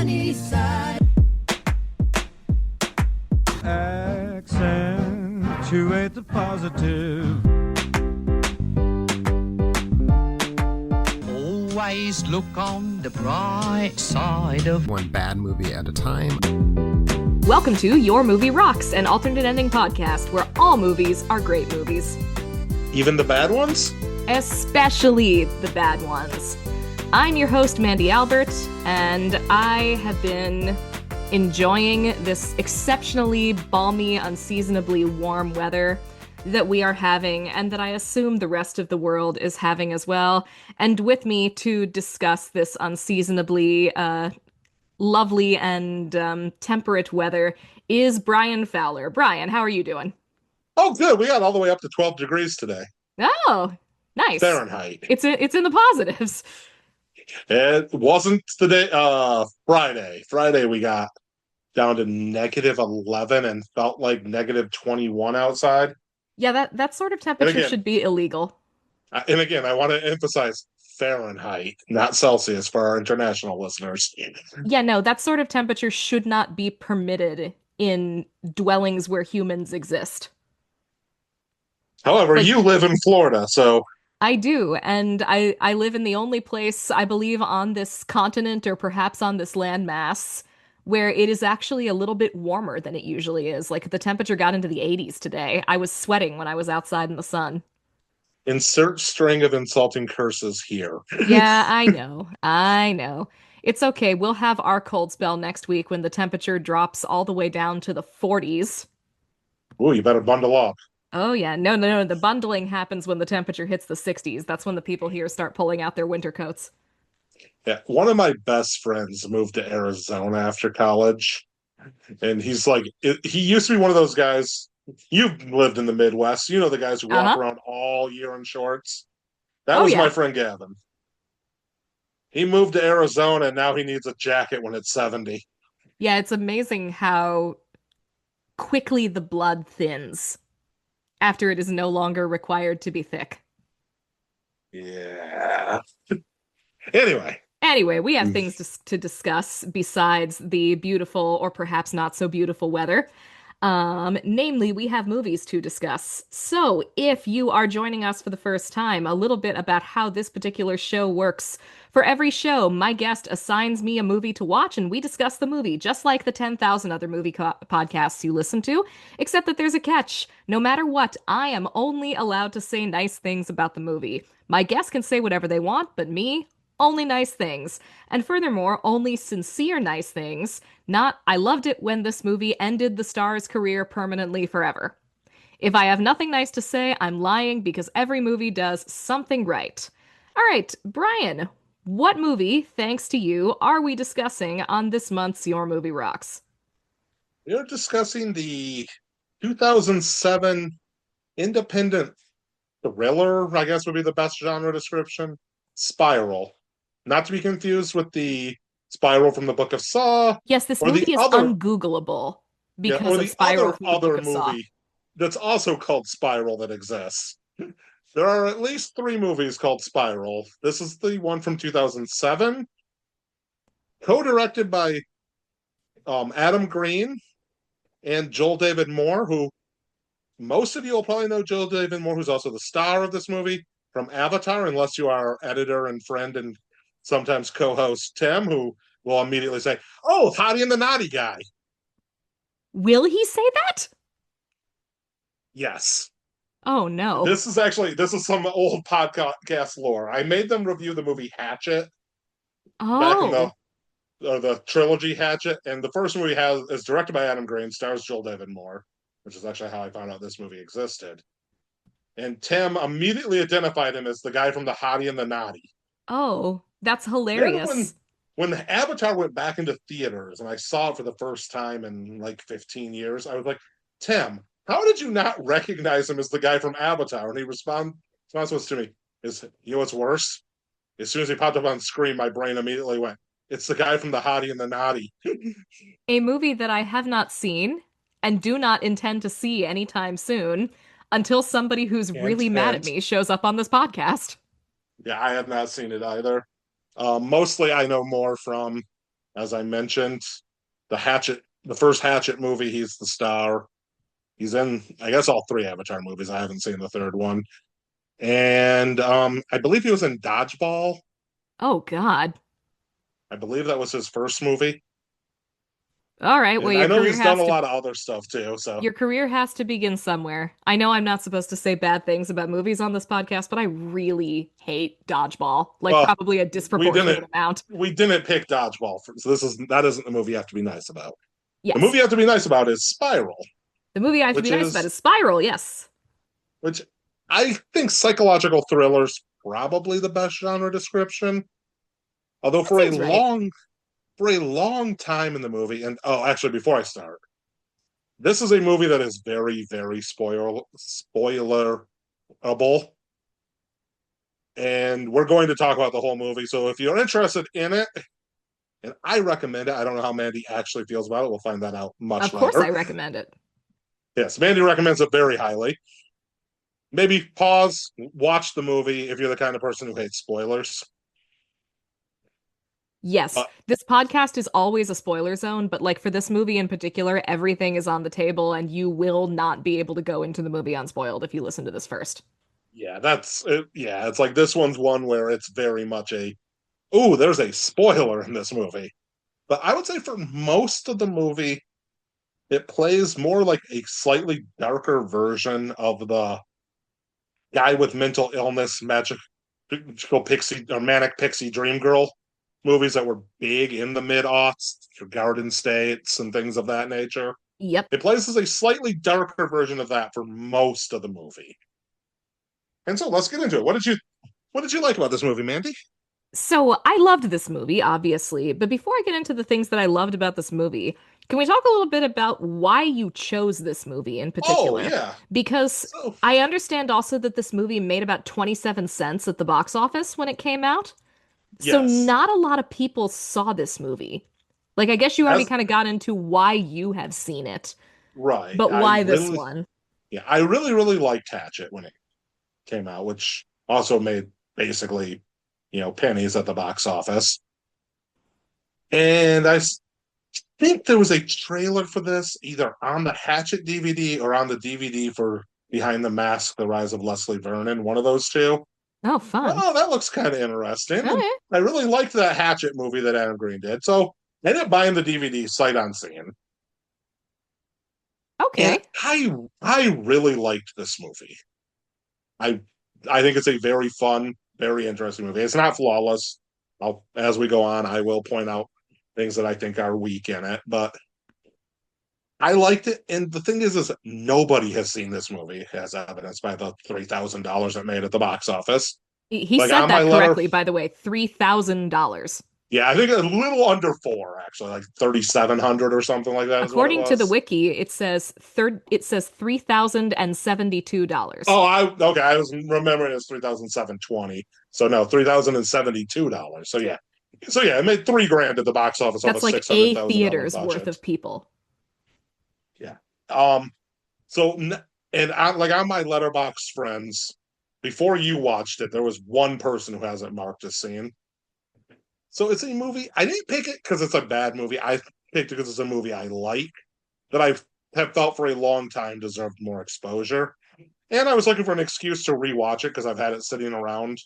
sunny side. Accentuate the positive. Always look on the bright side of one bad movie at a time. Welcome to Your Movie Rocks, an alternate ending podcast where all movies are great movies. Even the bad ones? Especially the bad ones. I'm your host, Mandy Albert, and I have been enjoying this exceptionally balmy, unseasonably warm weather that we are having, and that I assume the rest of the world is having as well. And with me to discuss this unseasonably lovely and temperate weather is Brian Fowler. Brian, how are you doing? Oh, good. We got all the way up to 12 degrees today. Oh, nice. Fahrenheit. It's in the positives. It wasn't the day, Friday. Friday we got down to negative 11 and felt like negative 21 outside. Yeah, that sort of temperature again, should be illegal. And again, I want to emphasize Fahrenheit, not Celsius for our international listeners. Yeah, no, that sort of temperature should not be permitted in dwellings where humans exist. However, you live in Florida, so... I do, and I live in the only place, I believe, on this continent or perhaps on this landmass where it is actually a little bit warmer than it usually is. Like, the temperature got into the 80s today. I was sweating when I was outside in the sun. Insert string of insulting curses here. Yeah, I know. It's okay. We'll have our cold spell next week when the temperature drops all the way down to the 40s. Ooh, you better bundle up. Oh, yeah. No. The bundling happens when the temperature hits the 60s. That's when the people here start pulling out their winter coats. Yeah, one of my best friends moved to Arizona after college, and he's like, he used to be one of those guys. You've lived in the Midwest, you know, the guys who walk around all year in shorts. That was my friend Gavin. He moved to Arizona, and now he needs a jacket when it's 70. Yeah, it's amazing how quickly the blood thins after it is no longer required to be thick. Yeah. Anyway, we have things to discuss besides the beautiful or perhaps not so beautiful weather. Namely, we have movies to discuss. So if you are joining us for the first time, a little bit about how this particular show works. For every show, my guest assigns me a movie to watch and we discuss the movie, just like the 10,000 other movie podcasts you listen to, except that there's a catch. No matter what, I am only allowed to say nice things about the movie. My guest can say whatever they want, but me, only nice things. And furthermore, only sincere nice things. Not, I loved it when this movie ended the star's career permanently forever. If I have nothing nice to say, I'm lying because every movie does something right. All right, Brian, what movie, thanks to you, are we discussing on this month's Your Movie Rocks? We're discussing the 2007 independent thriller, I guess would be the best genre description, Spiral. Not to be confused with the Spiral from the Book of Saw. Yes, this movie is ungoogleable because of Spiral from the Book of Saw. Movie that's also called Spiral that exists. There are at least 3 movies called Spiral. This is the one from 2007, co-directed by Adam Green and Joel David Moore, who most of you will probably know Joel David Moore, who's also the star of this movie from Avatar, unless you are our editor and friend and sometimes co-host Tim, who will immediately say, "Oh, Hottie and the Nottie guy." Will he say that? Yes. Oh, no. This is some old podcast lore. I made them review the movie Hatchet back in the trilogy Hatchet, and the first movie is directed by Adam Green, stars Joel David Moore, which is actually how I found out this movie existed. And Tim immediately identified him as the guy from the Hottie and the Nottie. Oh, that's hilarious. When the Avatar went back into theaters and I saw it for the first time in like 15 years, I was like, Tim, how did you not recognize him as the guy from Avatar? And he response was to me, you know what's worse? As soon as he popped up on screen, my brain immediately went, it's the guy from the Hottie and the Nottie. A movie that I have not seen and do not intend to see anytime soon until somebody who's really mad at me shows up on this podcast. Yeah, I have not seen it either. Mostly I know more from As I mentioned, the first Hatchet movie, he's the star. He's in, I guess, all three Avatar movies. I haven't seen the third one. And I believe he was in Dodgeball. Oh God. I believe that was his first movie. All right, well And I know he's done a lot of other stuff too. So your career has to begin somewhere. I know I'm not supposed to say bad things about movies on this podcast, but I really hate Dodgeball. Like well, probably a we disproportionate didn't amount. we didn't pick Dodgeball for, so that isn't the movie you have to be nice about. The Yes. movie you have to be nice about is Spiral, The movie I have to be which nice about is is Spiral, yes. which I think psychological thrillers probably the best genre description. Although That seems right. for a long time in the movie, and oh, actually, before I start, this is a movie that is very, very spoilerable, and we're going to talk about the whole movie. So if you're interested in it, and I recommend it, I don't know how Mandy actually feels about it. We'll find that out much Of course I later. recommend it. Yes, Mandy recommends it very highly. Maybe pause, watch the movie if you're the kind of person who hates spoilers. Yes, this podcast is always a spoiler zone, but like for this movie in particular, everything is on the table and you will not be able to go into the movie unspoiled if you listen to this first. Yeah, that's it. Yeah, it's like this one's one where it's very much there's a spoiler in this movie. But I would say for most of the movie, it plays more like a slightly darker version of the guy with mental illness, magical pixie or manic pixie dream girl movies that were big in the mid aughts, Garden States and things of that nature. Yep. It plays as a slightly darker version of that for most of the movie. And so let's get into it. What did you like about this movie, Mandy? So I loved this movie, obviously, but before I get into the things that I loved about this movie, can we talk a little bit about why you chose this movie in Oh particular? yeah. Because So I understand also that this movie made about 27 cents at the box office when it came out. So yes. not a lot of people saw this movie. Like, I guess you already As kind of got into why you have seen it, right. but why this one? I really, really liked Hatchet when it came out, which also made basically, pennies at the box office. And think there was a trailer for this either on the Hatchet DVD or on the DVD for Behind the Mask, The Rise of Leslie Vernon, one of those two. Oh, fun. Oh, that looks kind of interesting. And Okay. I really liked that Hatchet movie that Adam Green did. So I ended up buying the DVD sight unseen. And Okay. I really liked this movie. I I think it's a very fun, very interesting movie. It's not flawless. As we go on, I will point out things that I think are weak in it, but I liked it. And the thing is nobody has seen this movie, as evidenced by the $3,000 it made at the box office. He Like said on my that letter, correctly, by the way, $3,000. yeah, I think a little under four, actually, like 3,700 or something like that is what it According to the was. wiki, it says $3,072. Oh, okay. I was remembering it was 3,720. So no, $3,072. So yeah, it made 3 grand at the box office on a That's like $600,000 a theater's worth budget. of people. Yeah. Um. So and like on my Letterbox friends, before you watched it, there was one person who hasn't marked a scene. So it's a movie. I didn't pick it because it's a bad movie. I picked it because it's a movie I like that I have felt for a long time deserved more exposure. And I was looking for an excuse to rewatch it because I've had it sitting around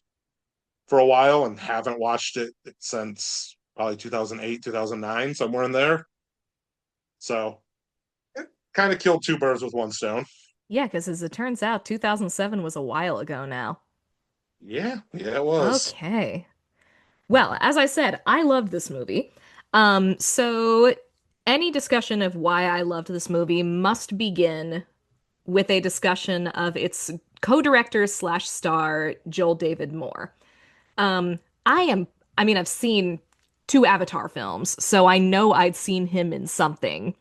for a while and haven't watched it since probably 2008, 2009, somewhere in there. So it kind of killed two birds with one stone. Yeah, because as it turns out, 2007 was a while ago now. Yeah, it was. Okay. Well, as I said, I loved this movie. So any discussion of why I loved this movie must begin with a discussion of its co-director slash star, Joel David Moore. Um, I've seen two Avatar films, so I know I'd seen him in something,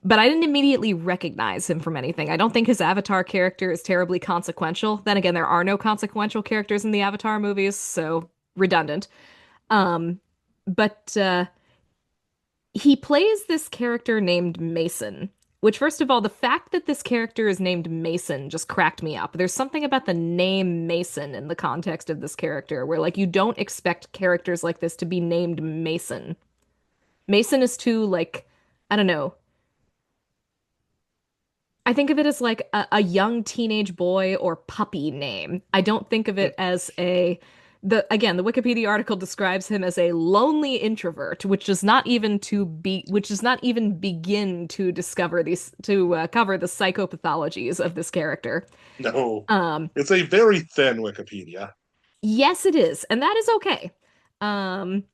but I didn't immediately recognize him from anything. I don't think his Avatar character is terribly consequential. Then again, there are no consequential characters in the Avatar movies, so redundant. Um, but he plays this character named Mason, which, first of all, the fact that this character is named Mason just cracked me up. There's something about the name Mason in the context of this character where, like, you don't expect characters like this to be named Mason. Mason is too like, I don't know. I think of it as like a young teenage boy or puppy name. I don't think of it as the Wikipedia article describes him as a lonely introvert, which does not even begin to discover these to cover the psychopathologies of this character. No, Um, it's a very thin Wikipedia. yes, it is, and that is okay. Um,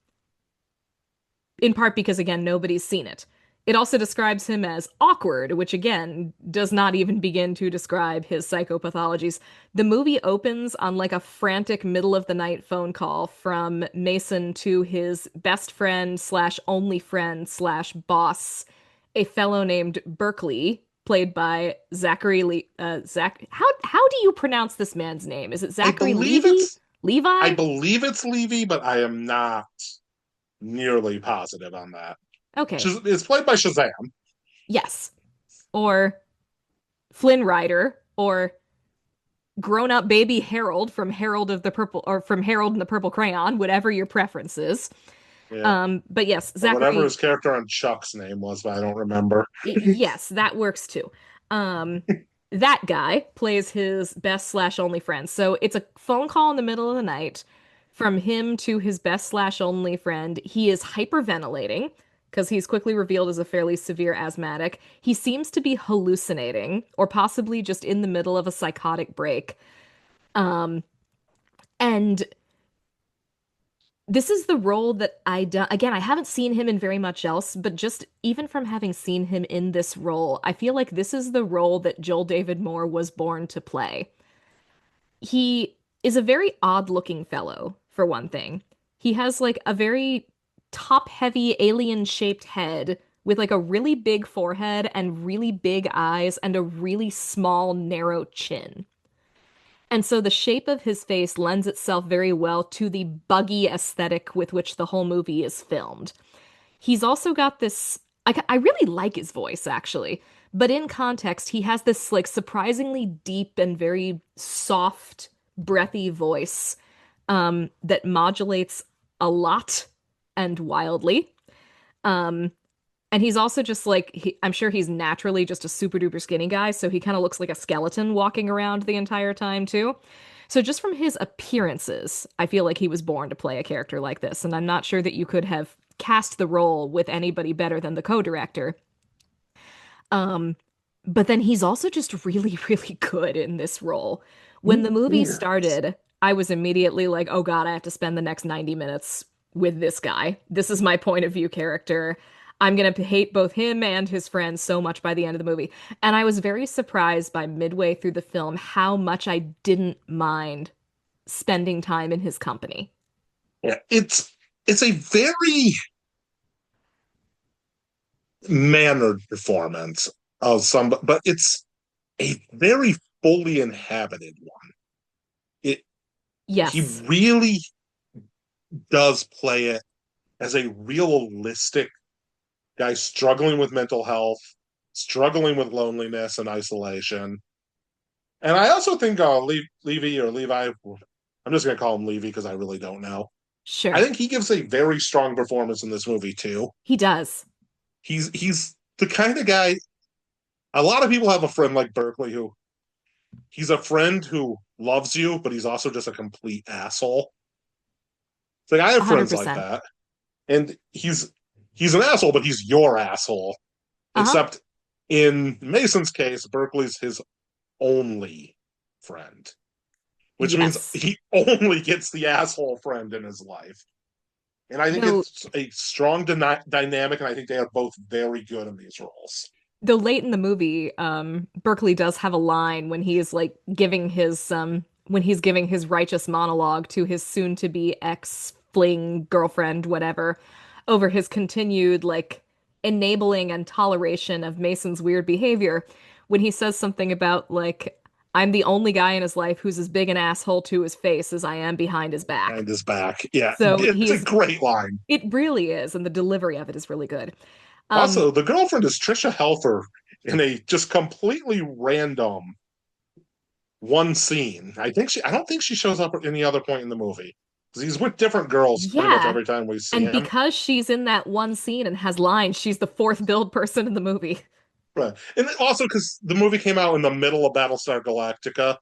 in part because, again, nobody's seen it. It also describes him as awkward, which again does not even begin to describe his psychopathologies. The movie opens on like a frantic middle of the night phone call from Mason to his best friend slash only friend slash boss, a fellow named Berkeley, played by Zachary Lee. How do you pronounce this man's name? Is it I Zachary believe Levy? it's I Levi? believe it's Levy, but I am not nearly positive on that. Okay. It's played by Shazam. Yes. Or Flynn Rider, or grown-up baby Harold from Harold of the Purple, or from Harold and the Purple Crayon, whatever your preference is. Yeah. But yes, Or whatever Zachary, his character on Chuck's name was, but I don't remember. yes, that works too. Um, that guy plays his best slash only friend. So it's a phone call in the middle of the night from him to his best slash only friend. He is hyperventilating because he's quickly revealed as a fairly severe asthmatic. He seems to be hallucinating or possibly just in the middle of a psychotic break. Um, and this is the role that I do. Again, I haven't seen him in very much else, but just even from having seen him in this role, I feel like this is the role that Joel David Moore was born to play. He is a very odd-looking fellow, for one thing. He has like a very top-heavy alien-shaped head with like a really big forehead and really big eyes and a really small, narrow chin. And so the shape of his face lends itself very well to the buggy aesthetic with which the whole movie is filmed. He's also got this, I really like his voice actually, but in context, he has this like surprisingly deep and very soft, breathy voice that modulates a lot and wildly. Um, and he's also just like, I'm sure he's naturally just a super duper skinny guy, so he kind of looks like a skeleton walking around the entire time, too. So just from his appearances, I feel like he was born to play a character like this, and I'm not sure that you could have cast the role with anybody better than the co-director. Um, but then he's also just really, really good in this role. When the movie started, I was immediately like, oh God, I have to spend the next 90 minutes with this guy. This is my point of view character. I'm gonna hate both him and his friends so much by the end of the movie. And I was very surprised by midway through the film how much I didn't mind spending time in his company. Yeah, it's a very mannered performance of some, but it's a very fully inhabited one. It He Yes, really does play it as a realistic guy struggling with mental health, struggling with loneliness and isolation. And I also think Levy or Levi, I'm just going to call him Levy because I really don't know. I sure. think he gives a very strong performance in this movie too. He does. He's the kind of guy. A lot of people have a friend like Berkeley who he's a friend who loves you, but he's also just a complete asshole. It's like I have friends like 100%. that, and he's an asshole, but he's your asshole. Uh-huh. Except in Mason's case, Berkeley's his only friend, which means Yes. he only gets the asshole friend in his life. And I think Though it's a strong dynamic, and I think they are both very good in these roles. though late in the movie, Berkeley does have a line when he is like giving his when he's giving his righteous monologue to his soon to be ex fling girlfriend, whatever, over his continued like enabling and toleration of Mason's weird behavior, when he says something about like I'm the only guy in his life who's as big an asshole to his face as I am behind his back. And his back. Yeah, So it's a he's great line. it really is, and the delivery of it is really good. Um, Also, the girlfriend is Trisha Helfer in a just completely random one scene. I don't think she shows up at any other point in the movie. He's with different girls pretty much Yeah. every time we see And him. because she's in that one scene and has lines, she's the fourth billed person in the movie. Right. And also because the movie came out in the middle of Battlestar Galactica.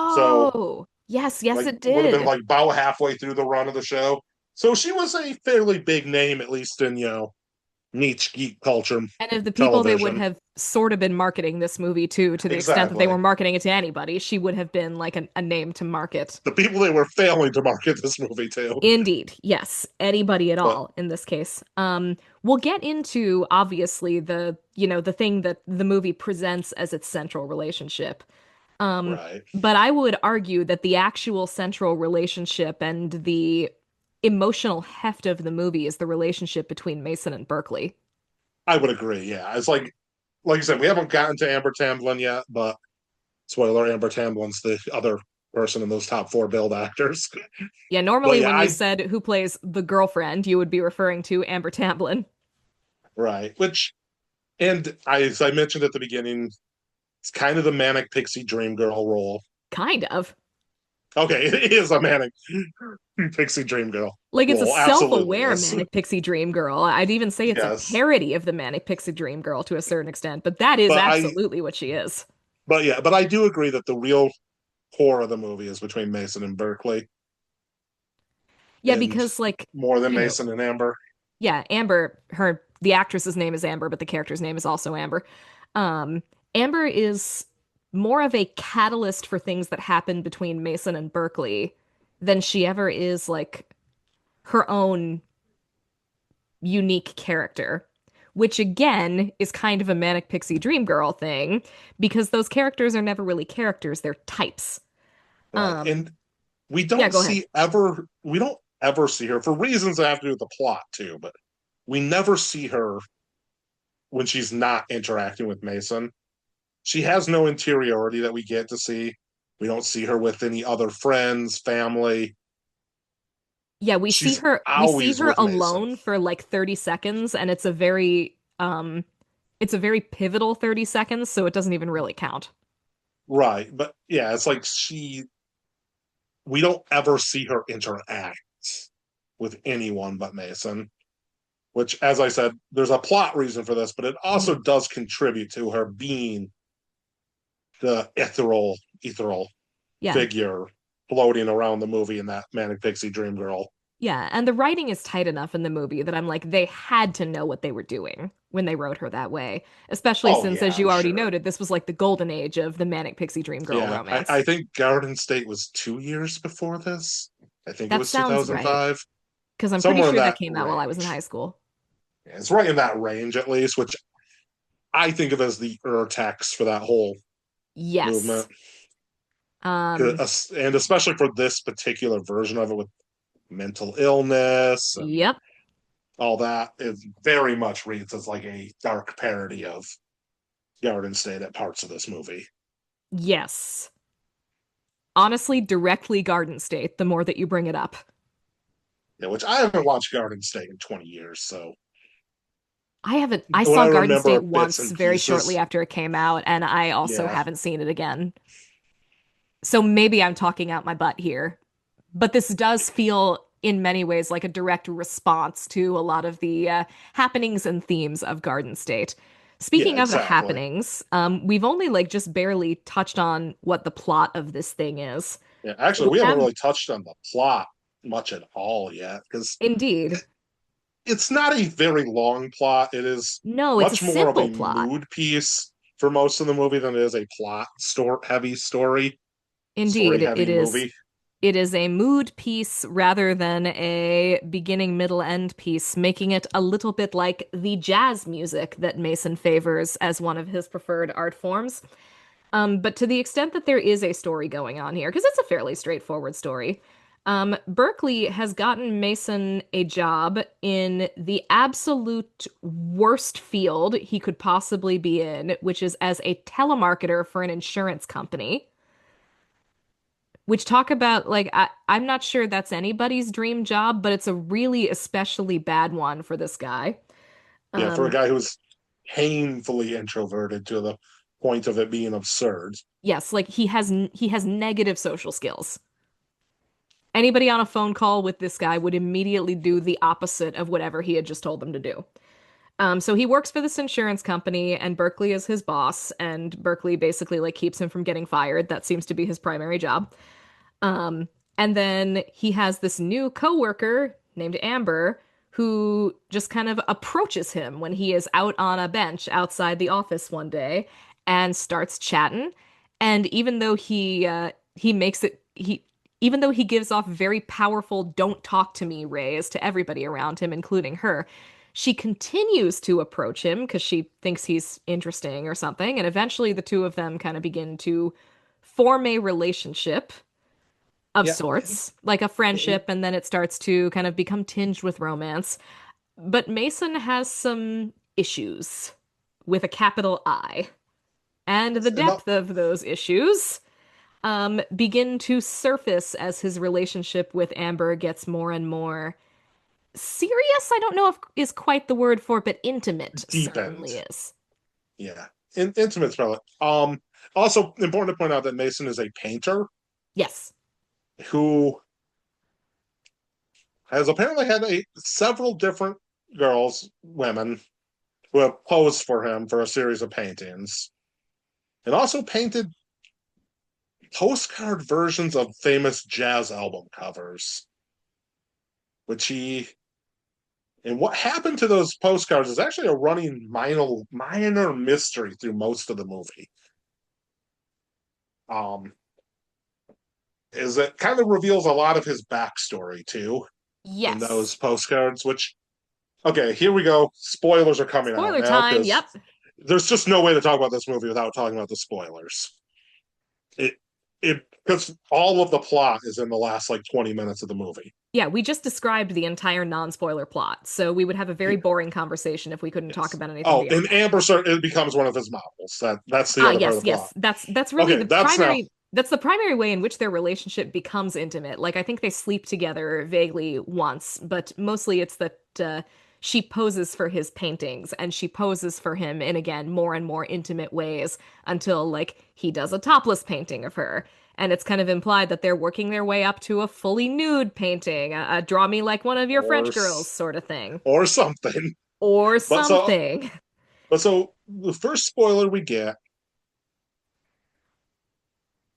So Oh, yes, yes, like it would have been did. like about halfway through the run of the show. So she was a fairly big name, at least in, niche geek culture And of the people they would television. have sort of been marketing this movie to the extent that they Exactly. were marketing it to anybody, she would have been like a name to market. The people they were failing to market this movie to. Indeed, yes, anybody at But all in this case. We'll get into obviously the thing that the movie presents as its central relationship. Um, right. but I would argue that the actual central relationship and the emotional heft of the movie is the relationship between Mason and Berkeley. I would agree, yeah. It's like you said, we haven't gotten to Amber Tamblyn yet, but spoiler, Amber Tamblyn's the other person in those top four build actors. Yeah, But normally yeah, when you I said who plays the girlfriend, you would be referring to Amber Tamblyn. right. Which and as I mentioned at the beginning, it's kind of the manic pixie dream girl role. Kind of. Okay, it is a manic pixie dream girl Like it's a role. Absolutely self-aware is. Manic Pixie Dream Girl. I'd even say it's a Yes. parody of the Manic Pixie Dream Girl to a certain extent, but that is But I absolutely what she is. but yeah, but I do agree that the real core of the movie is between Mason and Berkeley, Yeah, and because like, more than you know, Mason and Amber. yeah, Amber, the actress's name is Amber, but the character's name is also Amber. Um, Amber is more of a catalyst for things that happen between Mason and Berkeley than she ever is like her own unique character, which again is kind of a Manic Pixie Dream Girl thing because those characters are never really characters, they're types. Right. Um, And yeah, go ahead. we don't ever see her for reasons that have to do with the plot too, but we never see her when she's not interacting with Mason. She has no interiority that we get to see. We don't see her with any other friends, family. Yeah, She's we see always her with Mason. alone for like 30 seconds and it's a very pivotal 30 seconds, so it doesn't even really count. Right. But yeah, it's like we don't ever see her interact with anyone but Mason, which, as I said, there's a plot reason for this, but it also Mhm. does contribute to her being the ethereal Yeah. figure floating around the movie in that Manic Pixie Dream Girl. Yeah, and the writing is tight enough in the movie that I'm like, they had to know what they were doing when they wrote her that way. Especially Oh since, yeah, as I'm you already sure. noted, this was like the golden age of the Manic Pixie Dream Girl Yeah, romance. I think Garden State was 2 years before this. I think it That was sounds right, 2005, because I'm pretty somewhere in sure that that came out while I was in high range. school. Yeah, it's right in that range at least, which I think of as the text for that whole Yes. movement. Um, And especially for this particular version of it with mental illness and yep. all that, it very much reads as like a dark parody of Garden State at parts of this movie. Yes. Honestly, directly Garden State, the more that you bring it up. Yeah, which I haven't watched Garden State in 20 years, so I what saw I Garden remember are State bits once and very shortly pieces. after it came out, and I also Yeah, haven't seen it again. So maybe I'm talking out my butt here. But this does feel in many ways like a direct response to a lot of the happenings and themes of Garden State. yeah, Speaking of the exactly. happenings, we've only like just barely touched on what the plot of this thing is. Yeah, So actually, we we haven't have, really touched on the plot much at all yet because indeed, it's not a very long plot. It is no, it's a much more of a simple plot. mood piece for most of the movie than it is a plot story Indeed, heavy movie. it is a mood piece rather than a beginning, middle, end piece, making it a little bit like the jazz music that Mason favors as one of his preferred art forms. But to the extent that there is a story going on here, because it's a fairly straightforward story, Berkeley has gotten Mason a job in the absolute worst field he could possibly be in, which is as a telemarketer for an insurance company. Which talk about like I'm not sure that's anybody's dream job, but it's a really especially bad one for this guy. Yeah, for a Um, guy who's painfully introverted to the point of it being absurd. yes, like he has negative social skills. Anybody on a phone call with this guy would immediately do the opposite of whatever he had just told them to do. So he works for this insurance company, and Berkeley is his boss, and Berkeley basically like keeps him from getting fired. That seems to be his primary job. And then he has this new coworker named Amber who just kind of approaches him when he is out on a bench outside the office one day and starts chatting. And he makes it he even though he gives off very powerful "don't talk to me" rays to everybody around him, including her, she continues to approach him because she thinks he's interesting or something. And eventually the two of them kind of begin to form a relationship of Yeah. sorts, like a friendship, and then it starts to kind of become tinged with romance. But Mason has some issues with a capital I, and the No, depth of those issues begin to surface as his relationship with Amber gets more and more serious. I don't know if is quite the word for it, but intimate deep certainly end. is. Yeah. Intimate spell. Also important to point out that Mason is a painter Yes. who has apparently had several different women, who have posed for him for a series of paintings, and also painted postcard versions of famous jazz album covers, which he and what happened to those postcards is actually a running minor mystery through most of the movie. Um, is it kind of reveals a lot of his backstory too in those Yes. postcards, which okay, here we go. Spoilers are coming out Spoiler now time. because Yep. there's just no way to talk about this movie without talking about the spoilers. It it because all of the plot is in the last like 20 minutes of the movie. Yeah, we just described the entire non-spoiler plot, so we would have a very Yeah, boring conversation if we couldn't talk yes. about anything Oh, beyond and that. Amber it becomes one of his models. That's the Ah, other part yes, of the plot. yes. That's really Okay, the that's now primary that's the primary way in which their relationship becomes intimate. Like I think they sleep together vaguely once, but mostly it's that she poses for his paintings and she poses for him in again more and more intimate ways until like he does a topless painting of her. And it's kind of implied that they're working their way up to a fully nude painting, a draw me like one of your or French girls sort of thing. or something. Or But so something. but so the first spoiler we get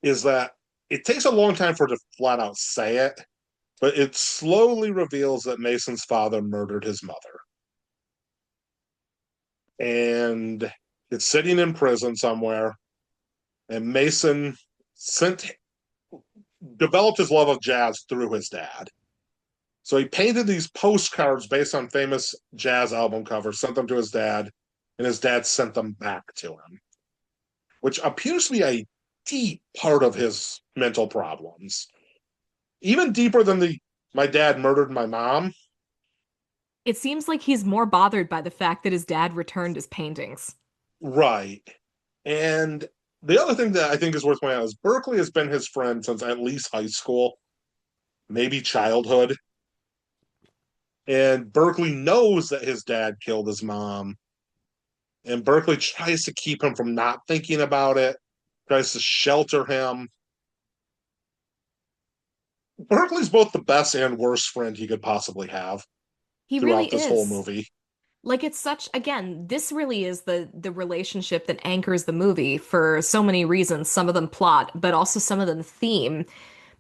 is that it takes a long time for it to flat out say it, but it slowly reveals that Mason's father murdered his mother. And it's sitting in prison somewhere. And Mason sent developed his love of jazz through his dad. So he painted these postcards based on famous jazz album covers, sent them to his dad, and his dad sent them back to him, which appears to be a deep part of his mental problems. Even deeper than the my dad murdered my mom. It seems like he's more bothered by the fact that his dad returned his paintings. Right. And the other thing that I think is worth pointing out is Berkeley has been his friend since at least high school, maybe childhood. And Berkeley knows that his dad killed his mom. And Berkeley tries to keep him from not thinking about it, tries to shelter him. Berkeley's both the best and worst friend he could possibly have He really throughout this whole is. movie. Like it's such again, this really is the relationship that anchors the movie for so many reasons, some of them plot, but also some of them theme.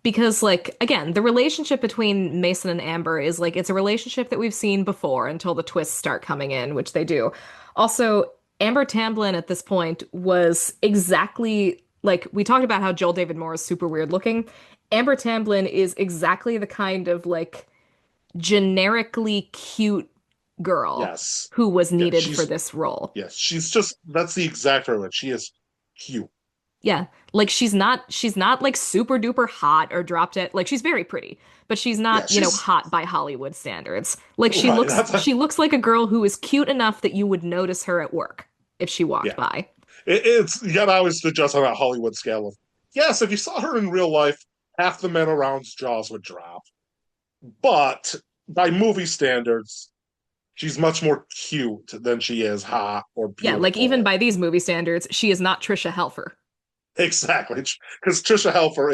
Because like again, the relationship between Mason and Amber is like it's a relationship that we've seen before until the twists start coming in, which they do. Also, Amber Tamblyn at this point was exactly like we talked about how Joel David Moore is super weird looking. Amber Tamblyn is exactly the kind of like generically cute girl Yes. who was Yeah, needed for this role. she's just that's the exact right word. She is cute. Yeah. Like she's not like super duper hot or drop dead. Like she's very pretty, but she's Yeah, not, she's hot by Hollywood standards. Like she right. looks she looks like a girl who is cute enough that you would notice her at work if she walked Yeah. by. It's yet I always suggest on a Hollywood scale of yes, if you saw her in real life, half the men around's jaws would drop. But by movie standards, she's much more cute than she is hot or Yeah, like even beautiful. by these movie standards, she is not Trisha Helfer. Exactly, because Trisha Helfer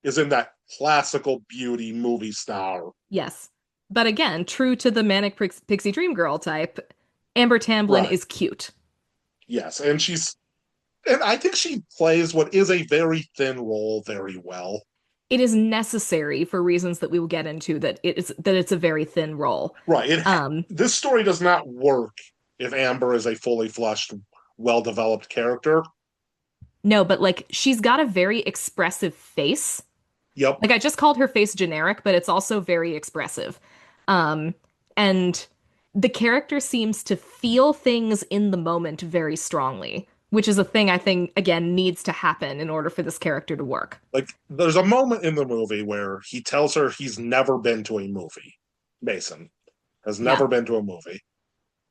is in that classical beauty movie star. Yes. But again, true to the manic pixie dream girl type, Amber Tamblyn Right. is cute. Yes, and I think she plays what is a very thin role very well. It is necessary for reasons that we will get into that it's a very thin role. Right. Um, This story does not work if Amber is a fully fleshed, well-developed character. no, but like she's got a very expressive face. Yep. Like I just called her face generic, but it's also very expressive. Um, and the character seems to feel things in the moment very strongly, which is a thing I think again needs to happen in order for this character to work. Like there's a moment in the movie where he tells her he's never been to a movie. Mason has Yeah. never been to a movie.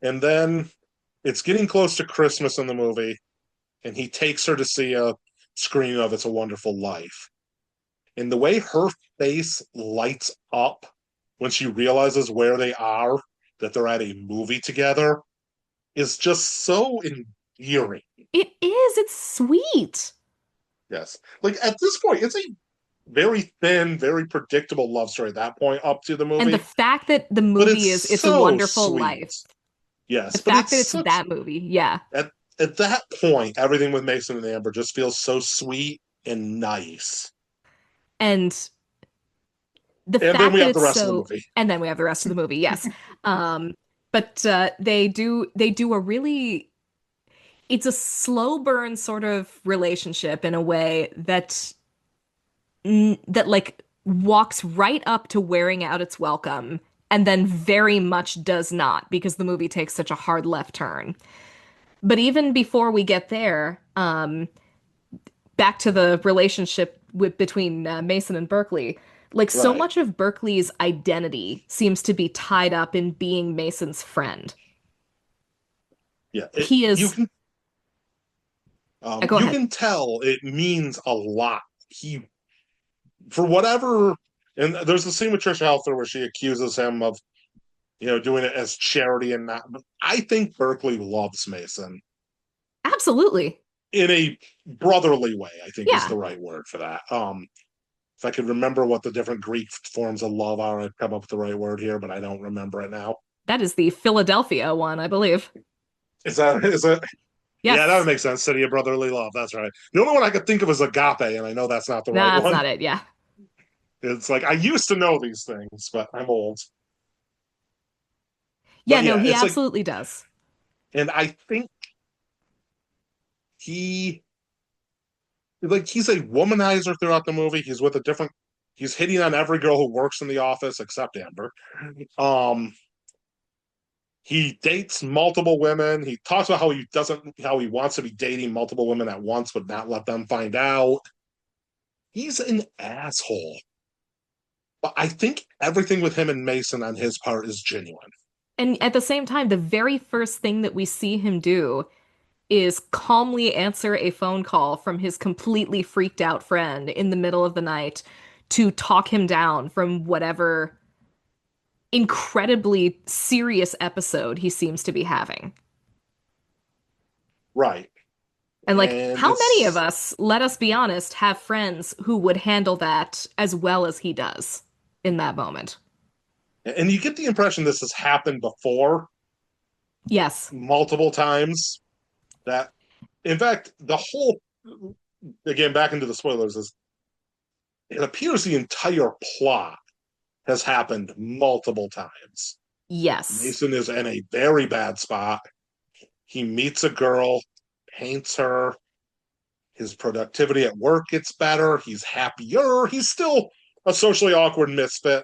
And then it's getting close to Christmas in the movie, and he takes her to see a screening of It's a Wonderful Life. And the way her face lights up when she realizes where they are, that they're at a movie together, is just so endearing. It is, it's sweet. Yes. Like at this point, it's a very thin, very predictable love story at that point up to the movie. And the fact that the But movie is It's a so Wonderful sweet. Life. Yes. The but fact that it's it's that movie, yeah. at that point, everything with Mason and Amber just feels so sweet and nice. And the And fact then we that have the it's rest of the so, movie. and then we have the rest of the movie, yes. But they do a really, it's a slow burn sort of relationship in a way that like walks right up to wearing out its welcome and then very much does not because the movie takes such a hard left turn. But even before we get there, back to the relationship between Mason and Berkeley, like so Right. much of Berkeley's identity seems to be tied up in being Mason's friend. Yeah. He You is. can Go you ahead. can tell it means a lot. He for whatever and there's the scene with Trisha Helfer where she accuses him of, doing it as charity and not. I think Berkeley loves Mason Absolutely. in a brotherly way, I think is Yeah, the right word for that. If I could remember what the different Greek forms of love are, I'd come up with the right word here, but I don't remember it now. that is the Philadelphia one, I believe. Is it? Yeah, that would Yes. make sense. City of brotherly love. That's right. The only one I could think of is agape, and I know that's not the right Nah, that's one. not it. Yeah. It's like I used to know these things, but I'm old. Yeah, But no, yeah, he it's like, absolutely does. and I think he, he's a womanizer throughout the movie. He's hitting on every girl who works in the office except Amber. Um, he dates multiple women. He talks about how he wants to be dating multiple women at once, but not let them find out. He's an asshole. But I think everything with him and Mason on his part is genuine. And at the same time, the very first thing that we see him do is calmly answer a phone call from his completely freaked out friend in the middle of the night to talk him down from whatever incredibly serious episode he seems to be having. Right. And like, And how many of it's us, let us be honest, have friends who would handle that as well as he does in that moment? and you get the impression this has happened before Yes. multiple times. That in fact, the whole again back into the spoilers is it appears the entire plot has happened multiple times. Yes. Mason is in a very bad spot. He meets a girl, paints her. His productivity at work gets better. He's happier. He's still a socially awkward misfit,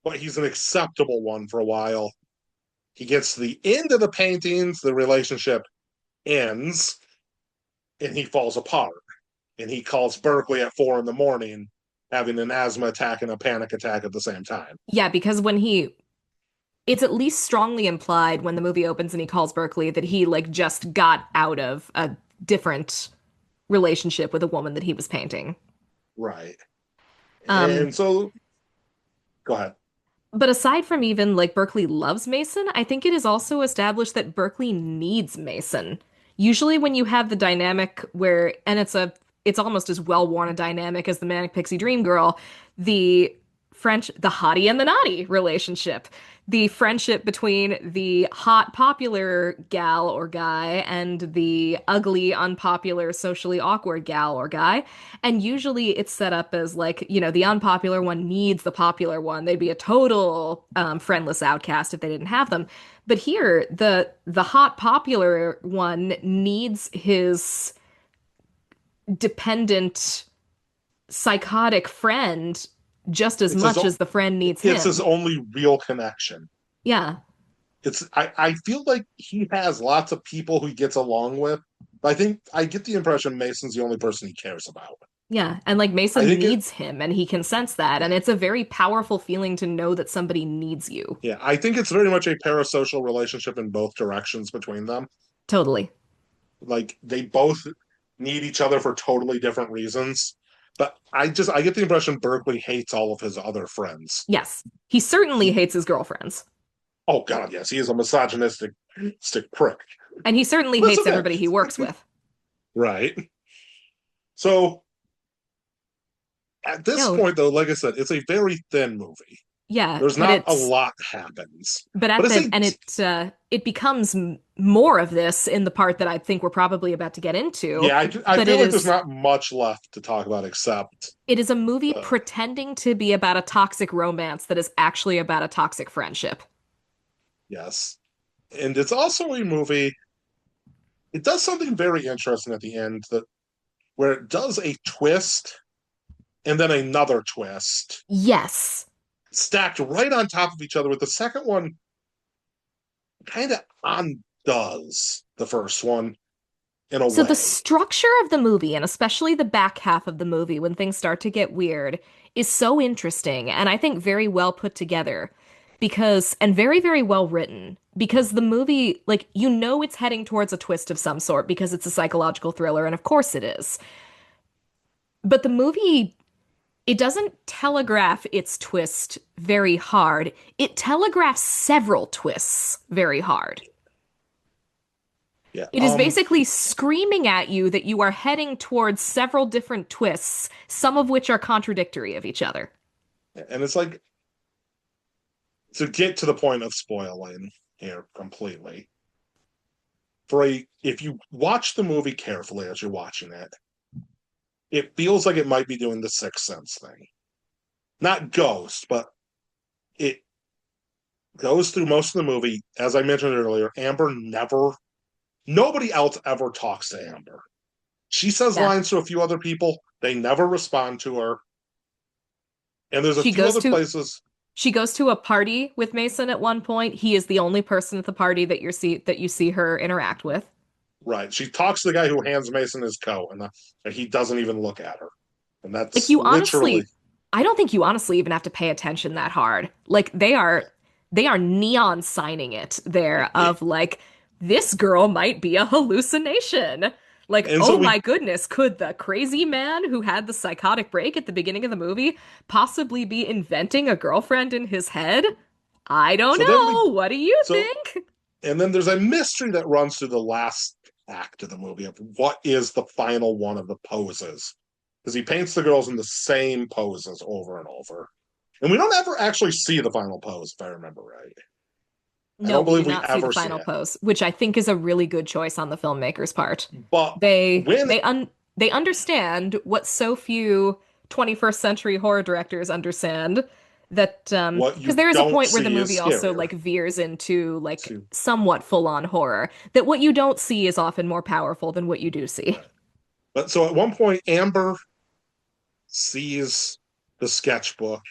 but he's an acceptable one for a while. He gets to the end of the paintings, the relationship ends, and he falls apart. And he calls Berkeley at 4 a.m, having an asthma attack and a panic attack at the same time. Yeah, because it's at least strongly implied when the movie opens and he calls Berkeley that he like just got out of a different relationship with a woman that he was painting. Right. Um, And so, go ahead. but aside from even like Berkeley loves Mason, I think it is also established that Berkeley needs Mason. Usually when you have the dynamic where, and it's a it's almost as well-worn a dynamic as the Manic Pixie Dream Girl, the the Hottie and the Nottie relationship. The friendship between the hot, popular gal or guy and the ugly, unpopular, socially awkward gal or guy. And usually it's set up as like, the unpopular one needs the popular one. They'd be a total friendless outcast if they didn't have them. But here, the hot, popular one needs his dependent, psychotic friend just as much as the friend needs him. It's his only real connection. Yeah. I feel like he has lots of people who he gets along with. But I get the impression Mason's the only person he cares about. Yeah, and like Mason needs him and he can sense that. And it's a very powerful feeling to know that somebody needs you. Yeah, I think it's very much a parasocial relationship in both directions between them. Totally. Like they both need each other for totally different reasons. But I get the impression Berkeley hates all of his other friends. Yes. He certainly hates his girlfriends. Oh God, yes. He is a misogynistic prick. And he certainly hates everybody he works with. Right. So at this point, though, like I said, it's a very thin movie. Yeah. There's not a lot happens. But it becomes more of this in the part that I think we're probably about to get into. Yeah, I feel like there's not much left to talk about except it is a movie pretending to be about a toxic romance that is actually about a toxic friendship. Yes. And it's also a movie, it does something very interesting at the end where it does a twist and then another twist. Yes. Stacked right on top of each other, with the second one kind of undoes the first one in a way. So the structure of the movie, and especially the back half of the movie when things start to get weird, is so interesting and I think very well put together and very, very well written, because the movie, like, it's heading towards a twist of some sort because it's a psychological thriller, and of course it is. But the movie, it doesn't telegraph its twist very hard. It telegraphs several twists very hard. Yeah. It is basically screaming at you that you are heading towards several different twists, some of which are contradictory of each other. And it's like, to get to the point of spoiling here completely, if you watch the movie carefully as you're watching it, it feels like it might be doing the Sixth Sense thing. Not Ghost, but it goes through most of the movie. As I mentioned earlier, nobody else ever talks to Amber. She says lines to a few other people. They never respond to her. And there's a few other places. She goes to a party with Mason at one point. He is the only person at the party that you see her interact with. Right. She talks to the guy who hands Mason his coat, and he doesn't even look at her. And that's like, honestly, I don't think you honestly even have to pay attention that hard. Like, they are neon signing it there of like, this girl might be a hallucination. Like, my goodness, could the crazy man who had the psychotic break at the beginning of the movie possibly be inventing a girlfriend in his head? I don't know. What do you think? And then there's a mystery that runs through the last act of the movie of what is the final one of the poses. Because he paints the girls in the same poses over and over. And we don't ever actually see the final pose, if I remember right. No, I don't believe we ever see the final pose, which I think is a really good choice on the filmmaker's part. But they understand what so few 21st century horror directors understand, that because there is a point where the movie also like veers into like somewhat full-on horror, that what you don't see is often more powerful than what you do see. But so at one point, Amber sees the sketchbook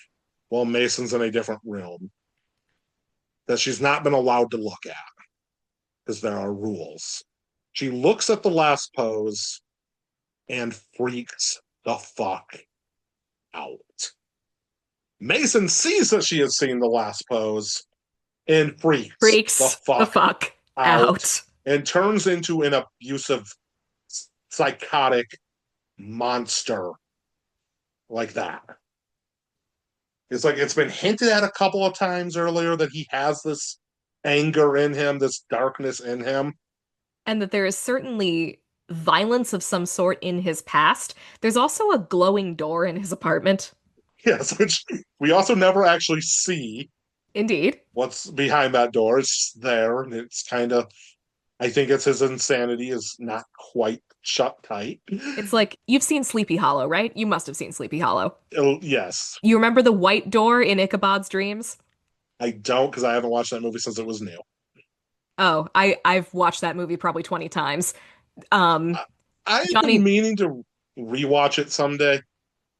while Mason's in a different room that she's not been allowed to look at because there are rules. She looks at the last pose and freaks the fuck out. Mason sees that she has seen the last pose and freaks the fuck out and turns into an abusive, psychotic monster like that. It's like it's been hinted at a couple of times earlier that he has this anger in him, this darkness in him. And that there is certainly violence of some sort in his past. There's also a glowing door in his apartment. Yes, which we also never actually see Indeed. what's behind that door. It's just there, and it's kind of. I think it's his insanity is not quite shut tight. It's like you've seen Sleepy Hollow, right? You must have seen Sleepy Hollow. Yes, You remember the white door in Ichabod's dreams? I don't because I haven't watched that movie since it was new. Oh, I've watched that movie probably 20 times. Um, I've been Johnny, meaning to rewatch it someday.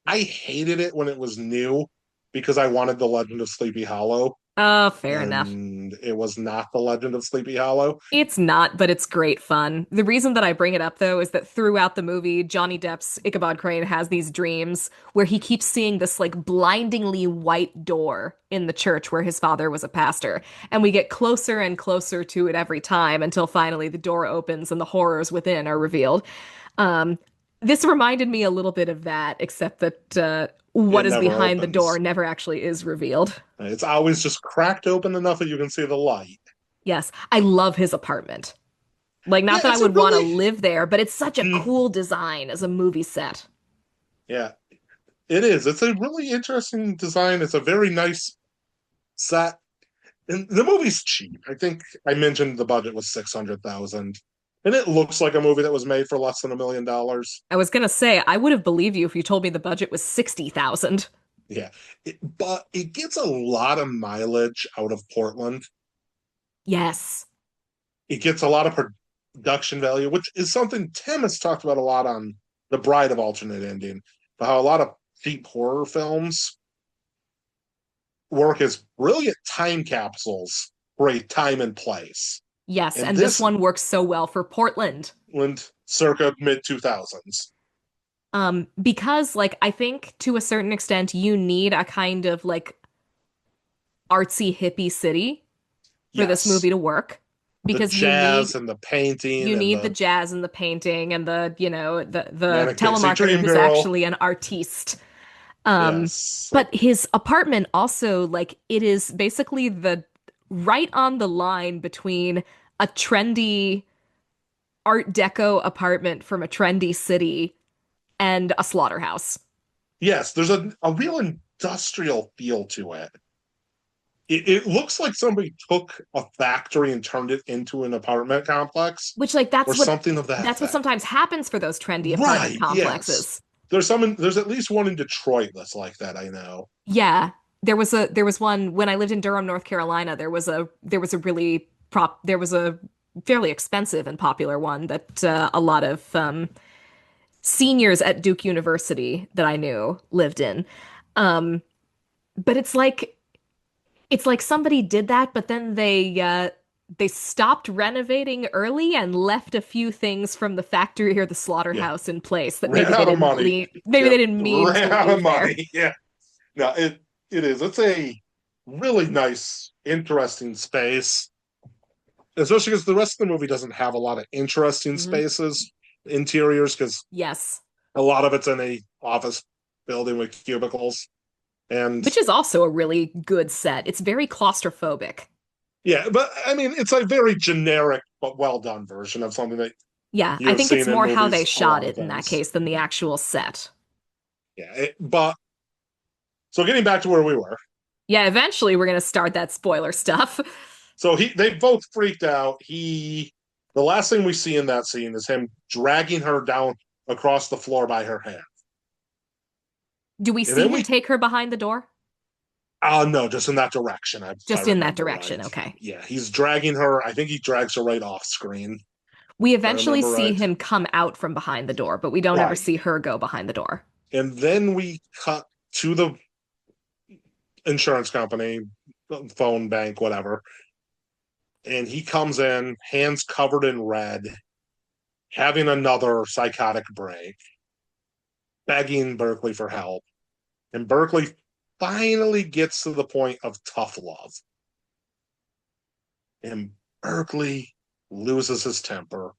I hated it when it was new because I wanted The Legend of Sleepy Hollow, oh, fair enough. and it was not The Legend of Sleepy Hollow. It's not, but it's great fun. The reason that I bring it up, though, is that throughout the movie, Johnny Depp's Ichabod Crane has these dreams where he keeps seeing this like blindingly white door in the church where his father was a pastor. And we get closer and closer to it every time until finally the door opens and the horrors within are revealed. Um, this reminded me a little bit of that, except that what It is never behind the door opens. never actually is revealed. It's always just cracked open enough that you can see the light. Yes, I love his apartment. Like, not Yeah, that I it's a would want to really live there, but it's such a Mm, cool design as a movie set. yeah, it is. It's a really interesting design. It's a very nice set. And the movie's cheap. I think I mentioned the budget was 600,000. And it looks like a movie that was made for less than $1 million. I was gonna say, I would have believed you if you told me the budget was 60,000. Yeah. But it gets a lot of mileage out of Portland. Yes. It gets a lot of production value, which is something Tim has talked about a lot on The Bride of Alternate Ending, about how a lot of cheap horror films work as brilliant time capsules for a time and place. Yes, And and this this one works so well for Portland. went circa mid 2000s. Because like I think to a certain extent you need a kind of like artsy hippie city for this Yes. movie to work The because jazz and the you painting and need the the jazz and the painting and the the Manic Pixie telemarketer Dream who's Girl. actually an artiste. Um, Yes. but his apartment also, like, it is basically the right on the line between a trendy Art Deco apartment from a trendy city and a slaughterhouse. Yes, there's a real industrial feel to it. It looks like somebody took a factory and turned it into an apartment complex Which, like, or something of that that's what effect. sometimes happens for those trendy apartment Right, yes. complexes. There's at least one in Detroit that's like that, I know. Yeah, there was one when I lived in Durham, North Carolina. There was a fairly expensive and popular one that a lot of seniors at Duke University that I knew lived in. Um, but it's like somebody did that, but then they stopped renovating early and left a few things from the factory or the Yeah. slaughterhouse in place that Ran out of money. maybe Yep. they didn't mean Ran to out of leave there. money. Yeah. No, it is. It's a really nice, interesting space. Especially because the rest of the movie doesn't have a lot of interesting Mhm. spaces, interiors, because Yes, a lot of it's in a office building with cubicles. And which is also a really good set. It's very claustrophobic. yeah, but I mean, it's a very generic but well done version of something that Yeah, I you've think seen it's in more how they movies a shot lot of it in that times. case than the actual set. Yeah, but so getting back to where we were. Yeah, eventually we're gonna start that spoiler stuff. So they both freaked out. The last thing we see in that scene is him dragging her down across the floor by her hair. Do we And see then him take her behind the door? Oh no, just in that direction. If I Just in that remember direction, right. okay. Yeah, he's dragging her. I think he drags her right off screen. We If I eventually remember see right. him come out from behind the door, but we don't ever Right. see her go behind the door. And then we cut to the insurance company, phone bank, whatever. And he comes in, hands covered in red, having another psychotic break, begging Berkeley for help. And Berkeley finally gets to the point of tough love. And Berkeley loses his temper,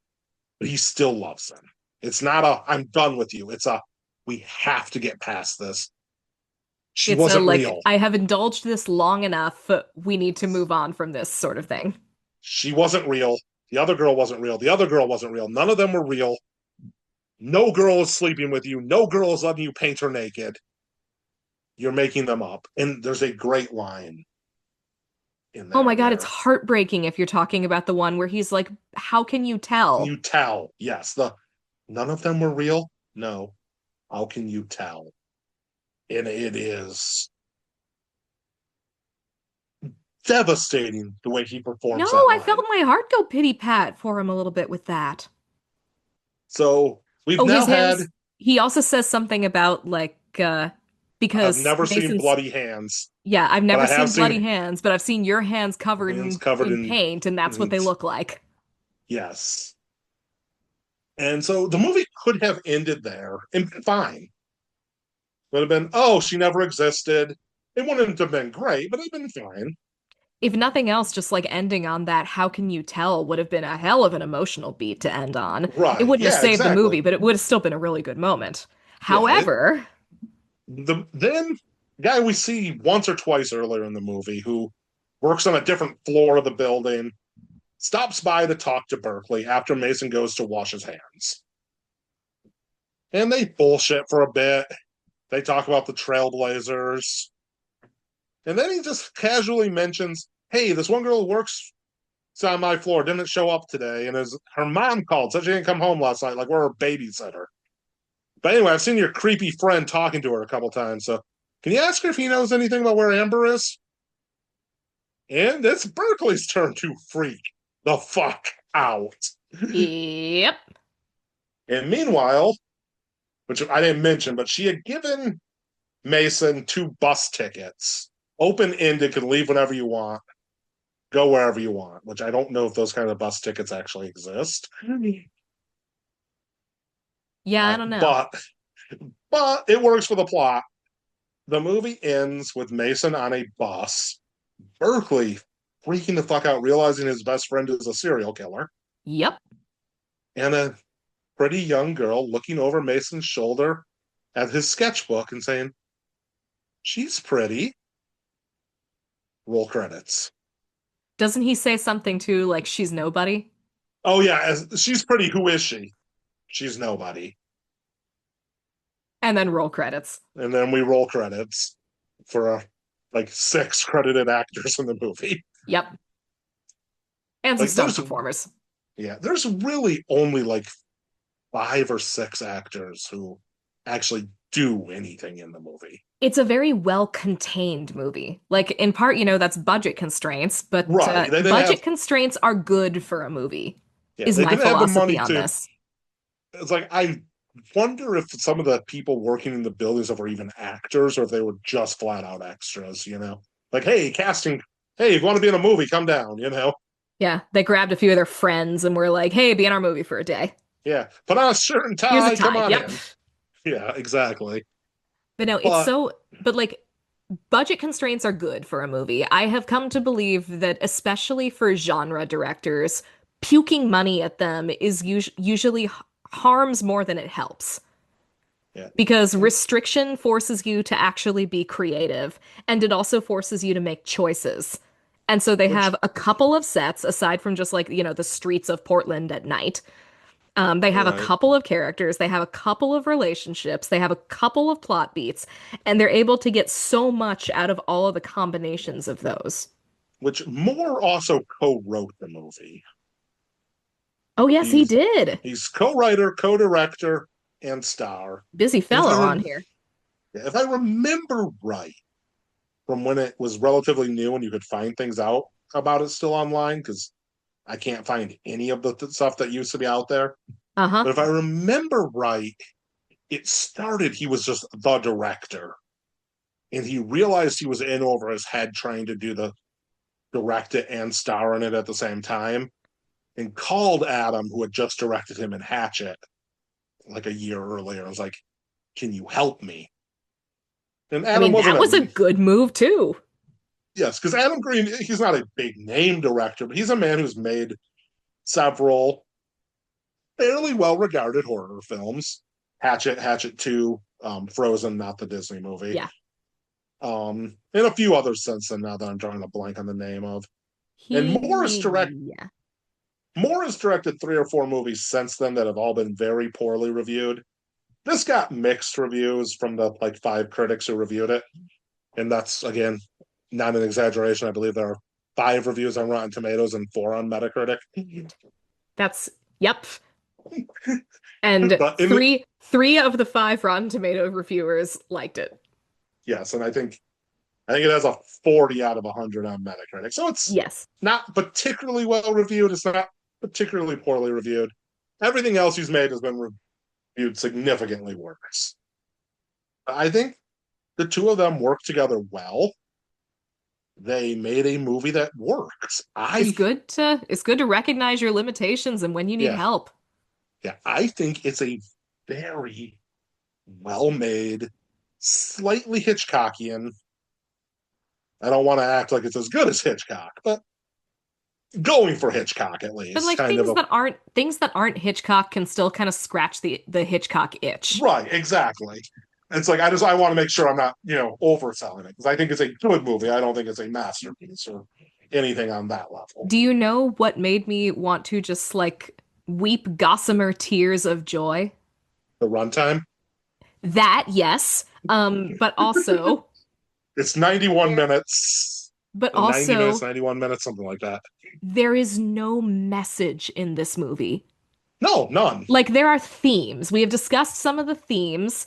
but he still loves him. It's not a, I'm done with you. It's a, we have to get past this. She It's a wasn't like, real. I have indulged this long enough. We need to move on from this sort of thing. She wasn't real. The other girl wasn't real. The other girl wasn't real. None of them were real. No girl is sleeping with you. No girl is letting you paint her naked. You're making them up. And there's a great line in Oh there my God, it's where heartbreaking if you're talking about the one where he's like, how can you can tell? you tell? Yes, the none of them were real. No, how can you tell? And it is devastating the way he No, performs that I felt line. my heart go pity pat for him a little bit with that. So we've Oh, now his had hands. He also says something about I've because never seen Mason's, bloody hands, yeah, I've but never I have seen bloody seen hands, but I've seen your hands covered hands covered in in paint, and that's what they paint. look like. Yes. And so the movie could have ended there and been fine. Would have been, oh, she never existed. It wouldn't have been great, but it'd been fine. If nothing else, just like ending on that, how can you tell would have been a hell of an emotional beat to end on. It Right. wouldn't have Yeah, saved the exactly. movie, but it would have still been a really good moment. Yeah. However, Then guy we see once or twice earlier in the movie who works on a different floor of the building stops by to talk to Berkeley after Mason goes to wash his hands. And they bullshit for a bit. They talk about the Trailblazers. And then he just casually mentions, hey, this one girl who works on my floor didn't show up today. And her mom called, said she didn't come home last night, like we're her babysitter. But anyway, I've seen your creepy friend talking to her a couple times. So can you ask her if he knows anything about where Amber is? And it's Berkeley's turn to freak the fuck out. yep. And meanwhile, which I didn't mention, but she had given Mason 2 bus tickets. Open ended, can leave whenever you want, go wherever you want, which I don't know if those kind of bus tickets actually exist. Yeah, I don't know. But it works for the plot. The movie ends with Mason on a bus, Berkeley freaking the fuck out, realizing his best friend is a serial killer, Yep. and a pretty young girl looking over Mason's shoulder at his sketchbook and saying, she's pretty. Roll credits. Doesn't he say something too, like she's nobody? Oh, yeah, she's pretty. Who is she? She's nobody. And then roll credits. And then we roll credits for like 6 credited actors in the movie. Yep. And some Like stunt performers. there's really only like 5 or 6 actors who actually do anything in the movie. It's a very well contained movie. Like, in part, that's budget constraints, but Right. They didn't budget have constraints are good for a movie, yeah, is they my didn't have the philosophy money on to this. it's like I wonder if some of the people working in the buildings were even actors or if they were just flat out extras. Like, hey, casting, hey, if you want to be in a movie, come down. Yeah, they grabbed a few of their friends and were like, hey, be in our movie for a day. Yeah. Put on a shirt and Here's a tie, come tie. on Yep. in. Yeah, exactly. But no, But but like, budget constraints are good for a movie. I have come to believe that, especially for genre directors, puking money at them is usually harms more than it helps. yeah. Because restriction forces you to actually be creative, and it also forces you to make choices. And so they Which have a couple of sets, aside from just like, the streets of Portland at night. They have a right. couple of characters, they have a couple of relationships, they have a couple of plot beats, and they're able to get so much out of all of the combinations of those. Which Moore also co-wrote the movie. Oh, yes, he He's did. he's co-writer, co-director, and star. Busy And fellow on here. if I remember right, from when it was relatively new and you could find things out about it still online, because I can't find any of the stuff that used to be out there. Uh-huh. But if I remember right, it started, he was just the director. And he realized he was in over his head trying to do the direct it and star in it at the same time, and called Adam, who had just directed him in Hatchet like a year earlier. I was like, can you help me? And I Adam mean, wasn't that was a good move too. yes, because Adam Green, he's not a big name director, but he's a man who's made several fairly well regarded horror films. Hatchet 2, Frozen, not the Disney movie. Yeah. And a few others since then, now that I'm drawing a blank on the name of. And Morris direct Yeah. Moore has directed 3 or 4 movies since then that have all been very poorly reviewed. This got mixed reviews from the like 5 critics who reviewed it. And that's, again, not an exaggeration. I believe there are 5 reviews on Rotten Tomatoes and 4 on Metacritic. That's, yep. And But three of the 5 Rotten Tomato reviewers liked it. yes, and I think it has a 40 out of 100 on Metacritic. So it's Yes. not particularly well reviewed. It's not particularly poorly reviewed. Everything else he's made has been reviewed significantly worse. I think the two of them work together well. They made a movie that works. It's good to recognize your limitations and when you need Yeah. help. Yeah, I think it's a very well-made, slightly Hitchcockian. I don't want to act like it's as good as Hitchcock, but going for Hitchcock at least. But like things that aren't Hitchcock can still kind of scratch the Hitchcock itch. Right, exactly. It's like I want to make sure I'm not, overselling it because I think it's a good movie. I don't think it's a masterpiece or anything on that level. Do you know what made me want to just like weep gossamer tears of joy? The runtime? That, yes. But also It's 91 minutes. But 90 also minutes, 91 minutes, something like that. there is no message in this movie. No, none. Like there are themes. We have discussed some of the themes,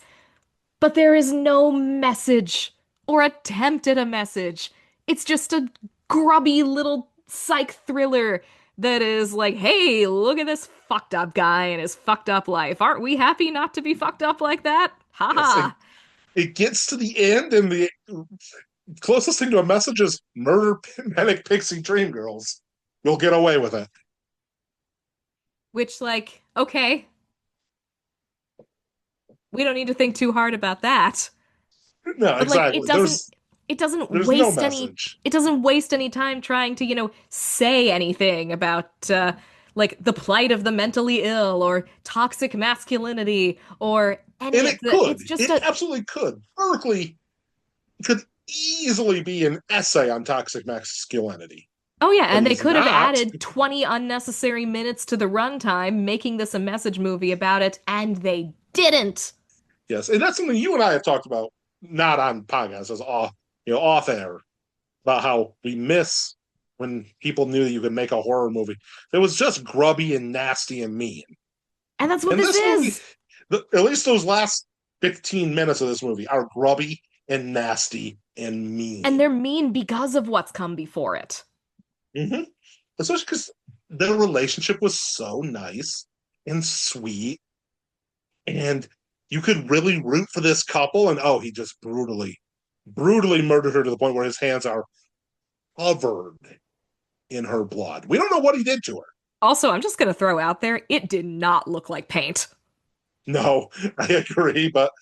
but there is no message or attempt at a message. It's just a grubby little psych thriller that is like, hey, look at this fucked up guy and his fucked up life. Aren't we happy not to be fucked up like that? Ha ha. Yes, it gets to the end, and the closest thing to a message is murder manic pixie dream girls. You'll get away with it. Which, like, okay. We don't need to think too hard about that. No, But exactly. like it doesn't there's waste no any message. it doesn't waste any time trying to, say anything about like the plight of the mentally ill or toxic masculinity or any And of it the could. it's just It absolutely could. Berkeley could easily be an essay on toxic masculinity. oh yeah, and But they he's could have not. added 20 unnecessary minutes to the runtime making this a message movie about it, and they didn't. Yes, and that's something you and I have talked about, not on podcasts, as off air, about how we miss when people knew that you could make a horror movie that was just grubby and nasty and mean. And that's what And this is. movie, at least those last 15 minutes of this movie are grubby and nasty and mean. And they're mean because of what's come before it. Mm-hmm. Especially because their relationship was so nice and sweet, and you could really root for this couple. And he just brutally murdered her to the point where his hands are covered in her blood. We don't know what he did to her. Also, I'm just going to throw out there, it did not look like paint. No, I agree, but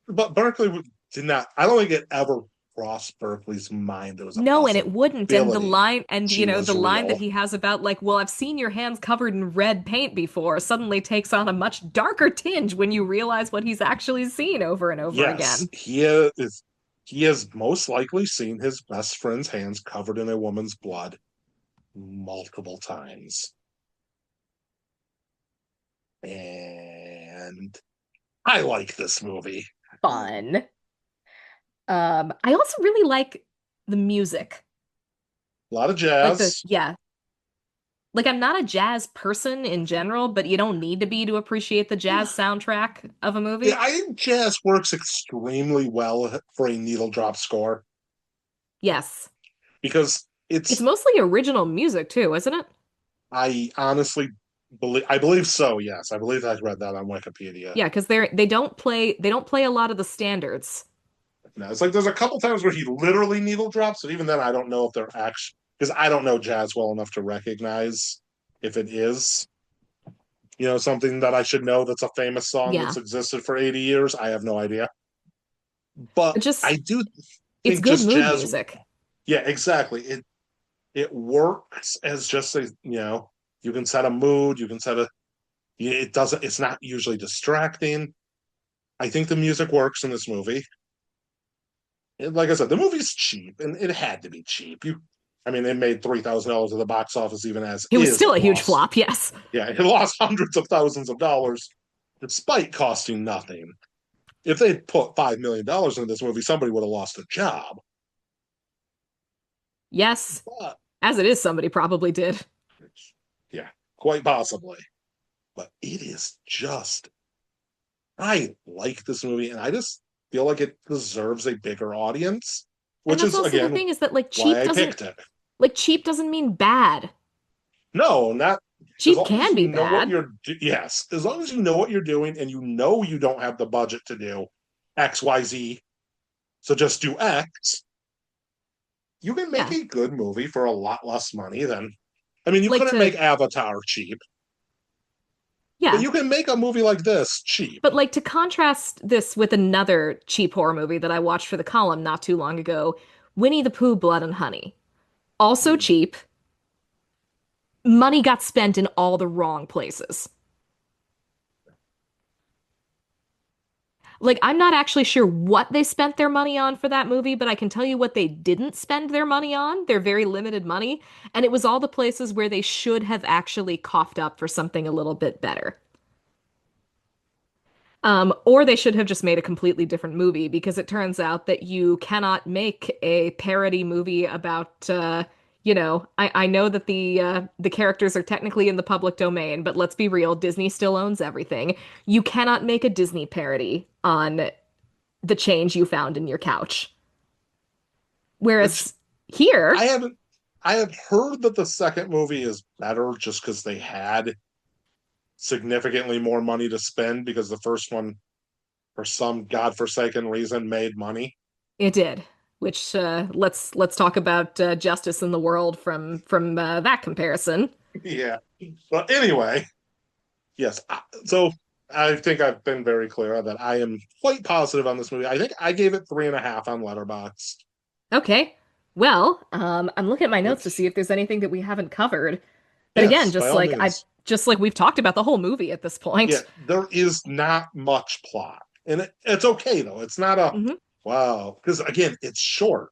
Berkeley did not. I don't think it ever crossed Berkeley's mind there was a No, and it wouldn't. And the possibility line, and she was the line real. that he has about like, well, I've seen your hands covered in red paint before, suddenly takes on a much darker tinge when you realize what he's actually seen over and over Yes, again. he has most likely seen his best friend's hands covered in a woman's blood multiple times. And I like this movie. Fun. I also really like the music. A lot of Like jazz. yeah. Like I'm not a jazz person in general, but you don't need to be to appreciate the jazz soundtrack of a movie. Yeah, I think jazz works extremely well for a needle drop score Yes. because It's mostly original music too, isn't it? I honestly believe so. Yes, I believe I read that on Wikipedia. Yeah, because they don't play a lot of the standards. No, it's like there's a couple times where he literally needle drops, but even then, I don't know if they're actually because I don't know jazz well enough to recognize if it is, something that I should know that's a famous song Yeah. that's existed for 80 years. I have no idea, but I do It's think good just mood jazz. music. Yeah, exactly. It works as just you can set a mood, you can set a. It's not usually distracting. I think the music works in this movie. Like I said, the movie's cheap, and it had to be cheap. I mean, it made $3,000 at the box office even as It was is. still It a huge lost. flop, yes. Yeah, it lost hundreds of thousands of dollars despite costing nothing. If they'd put $5 million into this movie, somebody would have lost a job. Yes. But As it is, somebody probably did. yeah, quite possibly. But it is just, I like this movie, and I just feel like it deserves a bigger audience, And which that's is also the again thing is that why I picked it. cheap doesn't mean bad. No, not as Cheap long as can you be know what bad. you're. Yes, as long as you know what you're doing, and you know you don't have the budget to do X, Y, Z, so just do X. You can make Yeah. a good movie for a lot less money than. I mean, you Like couldn't make to Avatar cheap, but yeah. you can make a movie like this cheap. But like to contrast this with another cheap horror movie that I watched for the column not too long ago, Winnie the Pooh, Blood and Honey. Also Mm. cheap. Money got spent in all the wrong places. Like, I'm not actually sure what they spent their money on for that movie, but I can tell you what they didn't spend their money on, their very limited money, and it was all the places where they should have actually coughed up for something a little bit better. Or they should have just made a completely different movie because it turns out that you cannot make a parody movie about I know that the characters are technically in the public domain, but let's be real, Disney still owns everything. You cannot make a Disney parody on the change you found in your couch. Which Whereas here, I haven't. I have heard that the second movie is better just because they had significantly more money to spend because the first one, for some godforsaken reason, made money. it did. Which let's talk about justice in the world from that comparison. Yeah. But anyway, yes. So I think I've been very clear that I am quite positive on this movie. I think I gave it 3.5 on Letterboxd. Okay. Well, I'm looking at my notes to see Which, if there's anything that we haven't covered. But again, yes, by all means. just like we've talked about the whole movie at this Yeah, point. there is not much plot. And it's okay though. It's not a Hmm. wow. Because again, it's short.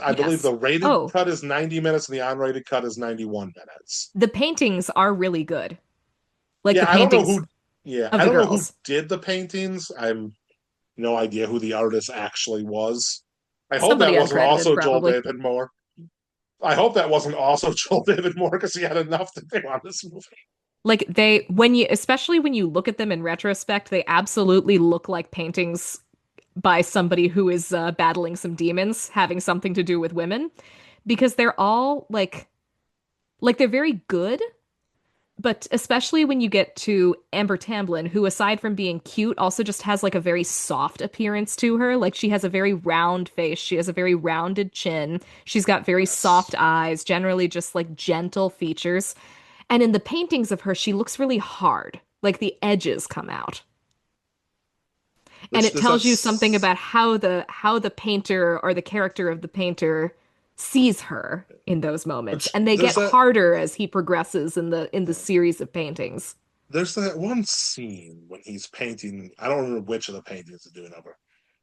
I believe Yes. the rated Oh, cut is 90 minutes and the unrated cut is 91 minutes. the paintings are really good. Like the Yeah, I don't know paintings who yeah, of I the don't know who girls. did the paintings. I'm no idea who the artist actually was. I hope Somebody that wasn't uncredited, also Joel probably. David Moore. I hope that wasn't also Joel David Moore because he had enough to do on this movie. Like they, when you, especially when you look at them in retrospect, they absolutely look like paintings by somebody who is battling some demons, having something to do with women, because they're all like they're very good. But especially when you get to Amber Tamblyn, who aside from being cute, also just has like a very soft appearance to her. Like she has a very round face, she has a very rounded chin, she's got very Yes. soft eyes, generally just like gentle features. And in the paintings of her, she looks really hard, like the edges come out. And Which it does tells you something that about how the painter or the character of the painter sees her in those moments. which And they get harder as he progresses in the series of paintings. there's that one scene when he's painting. I don't remember which of the paintings to do it over,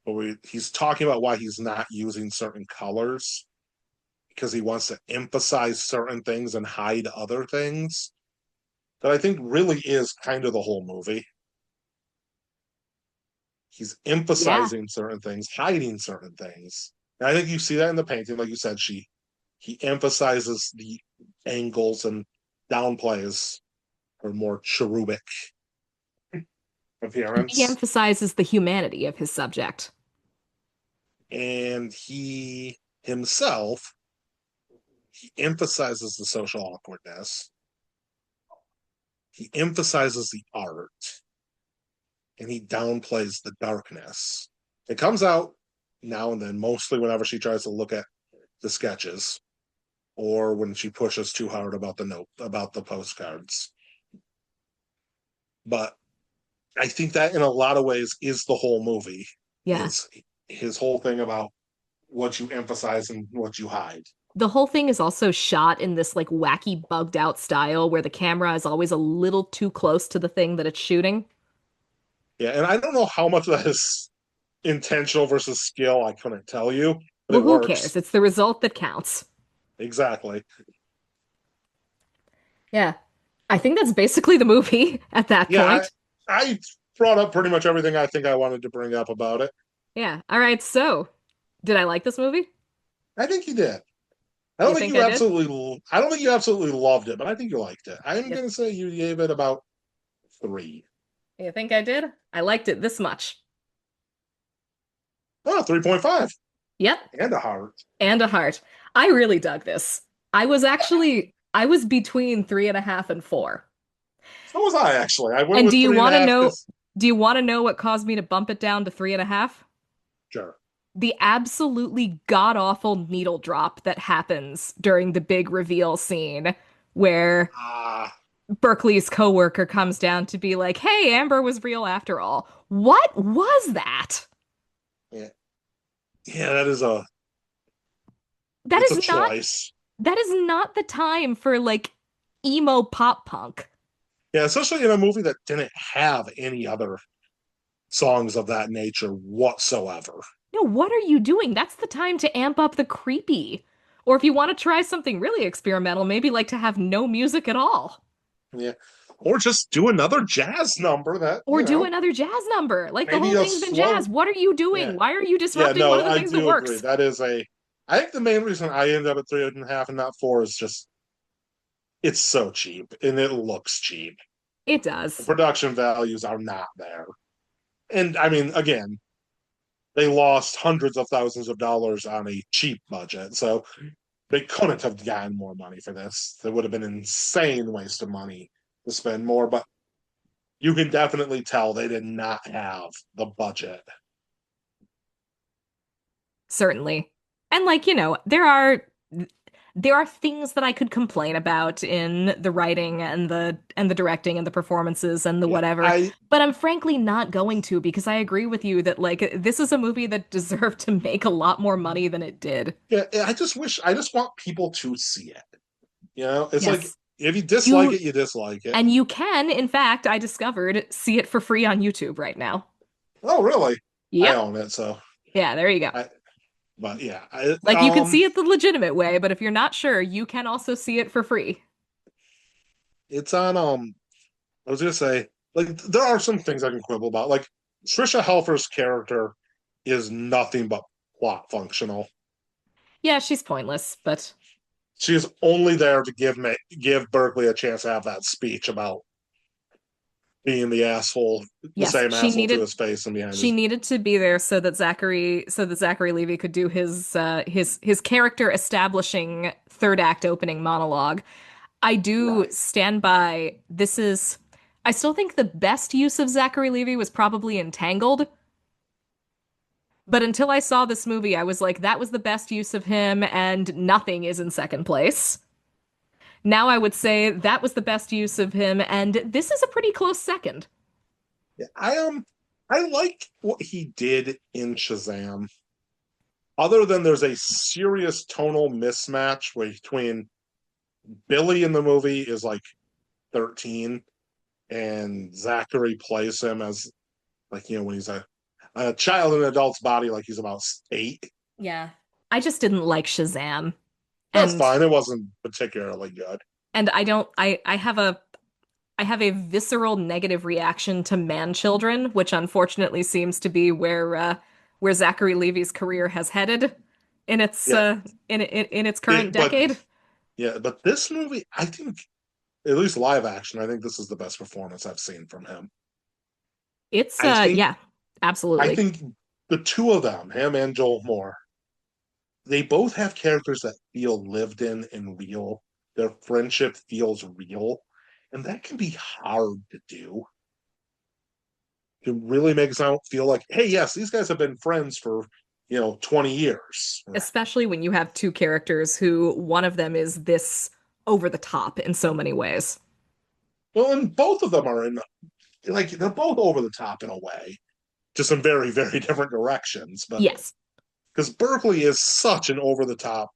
but he's talking about why he's not using certain colors because he wants to emphasize certain things and hide other things. That I think really is kind of the whole movie. He's Yeah. emphasizing certain things, hiding certain things. And I think you see that in the painting, like you said, he emphasizes the angles and downplays her more cherubic He appearance. emphasizes the humanity of his subject. And he himself, he emphasizes the social awkwardness. He emphasizes the art and he downplays the darkness. It comes out now and then, mostly whenever she tries to look at the sketches or when she pushes too hard about the postcards. But I think that in a lot of ways is the whole movie. Yeah. Is his whole thing about what you emphasize and what you hide. The whole thing is also shot in this like wacky bugged out style where the camera is always a little too close to the thing that it's shooting. Yeah, and I don't know how much of that is intentional versus skill. I couldn't tell you, but Well, it who cares? works. It's the result that counts. Exactly. Yeah. I think that's basically the movie at that Yeah, point. I brought up pretty much everything I think I wanted to bring up about it. Yeah. All right. So, did I like this movie? I think you did. You think I did? I don't think you absolutely loved it, but I think you liked it. I'm You, gonna say you gave it about three. you think I did? I liked it this much. Oh, 3.5 Yep. and a heart. And a heart. I really dug this. I was between 3.5 and 4. So was I actually. I went And with three and a half because do you want to know what caused me to bump it down to 3.5? sure. The absolutely god-awful needle drop that happens during the big reveal scene where Ah, Berkeley's coworker comes down to be like, "Hey, Amber was real after all." What was that? yeah, yeah. That is a. That It's a is not choice. that is not the time for like emo pop punk. Yeah, especially in a movie that didn't have any other songs of that nature whatsoever. No, what are you doing? That's the time to amp up the creepy. Or if you want to try something really experimental, maybe like to have no music at all. Yeah, or just do another jazz number that Or do another jazz number. Like the maybe whole a thing's been jazz. slow. What are you Yeah, doing? Why are you yeah. disrupting one No, of the I things that do agree. works? That is a. I think the main reason I ended up at 3.5 and not four is just it's so cheap and it looks cheap. It The does. production values are not there. And I mean, again, they lost hundreds of thousands of dollars on a cheap budget. So they couldn't have gotten more money for this. It would have been an insane waste of money to spend more, but you can definitely tell they did not have the budget. Certainly. And like, there are things that I could complain about in the writing and the directing and the performances and the Yeah, whatever, but I'm frankly not going to because I agree with you that like this is a movie that deserved to make a lot more money than it did. I just want people to see it. It's like Yes. if you dislike You it, you dislike it. and you can, in fact, I discovered, see it for free on YouTube right now. Oh, really? I Yep. own it, so Yeah, there you go. I. But yeah, Like you can see it the legitimate way, but if you're not sure, you can also see it for free. it's on. I was gonna say, like, there are some things I can quibble about. Like, Trisha Helfer's character is nothing but plot functional. Yeah, she's pointless, but She is only there to give Berkeley a chance to have that speech about being the asshole, the yes, same asshole to his face and behind she his. needed to be there so that Zachary Levi could do his character establishing third act opening monologue. I do Right. stand by I still think the best use of Zachary Levi was probably Entangled. But until I saw this movie, I was like, that was the best use of him, and nothing is in second place. Now I would say that was the best use of him, and this is a pretty close second. Yeah, I like what he did in Shazam. Other than there's a serious tonal mismatch between Billy in the movie is like 13 and Zachary plays him as like when he's a child in an adult's body like he's about 8. Yeah. I just didn't like Shazam. That's And fine. It wasn't particularly good. and I don't I have a visceral negative reaction to man children, which unfortunately seems to be where Zachary Levi's career has headed in its Yeah, in its current but decade. yeah, but this movie, I think, at least live action, I think this is the best performance I've seen from him. It's I think yeah, I absolutely. think the two of them, him and Joel Moore, they both have characters that feel lived in and real. Their friendship feels real, and that can be hard to do. To really make someone feel like, hey, yes, these guys have been friends for 20 years. Especially when you have two characters who one of them is this over the top in so many ways. Well, and both of them are in like they're both over the top in a way, just in very, very different directions. But Yes. because Berkeley is such an over the top,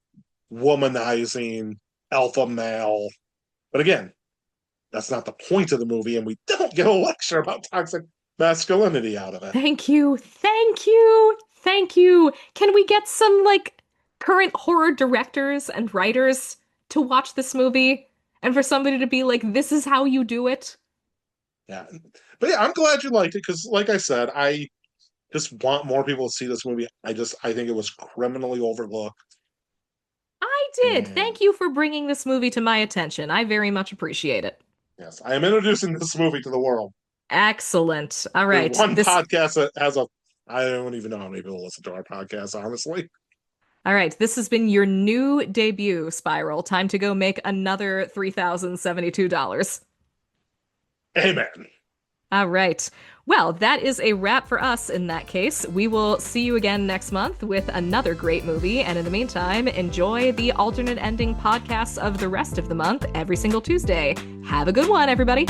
womanizing alpha male. But again, that's not the point of the movie, and we don't get a lecture about toxic masculinity out of it. Thank you. Thank you. Thank you. Can we get some like current horror directors and writers to watch this movie and for somebody to be like, this is how you do it. Yeah. But yeah, I'm glad you liked it because, like I said, I just want more people to see this movie. I think it was criminally overlooked. I did. And Thank you for bringing this movie to my attention. I very much appreciate it. yes, I am introducing this movie to the world. Excellent. All right. There's one podcast that has I don't even know how many people listen to our podcast, honestly. All right. This has been your new debut, Spiral. Time to go make another $3,072. Amen. All right. Well, that is a wrap for us in that case. We will see you again next month with another great movie. And in the meantime, enjoy the alternate ending podcasts of the rest of the month every single Tuesday. Have a good one, everybody.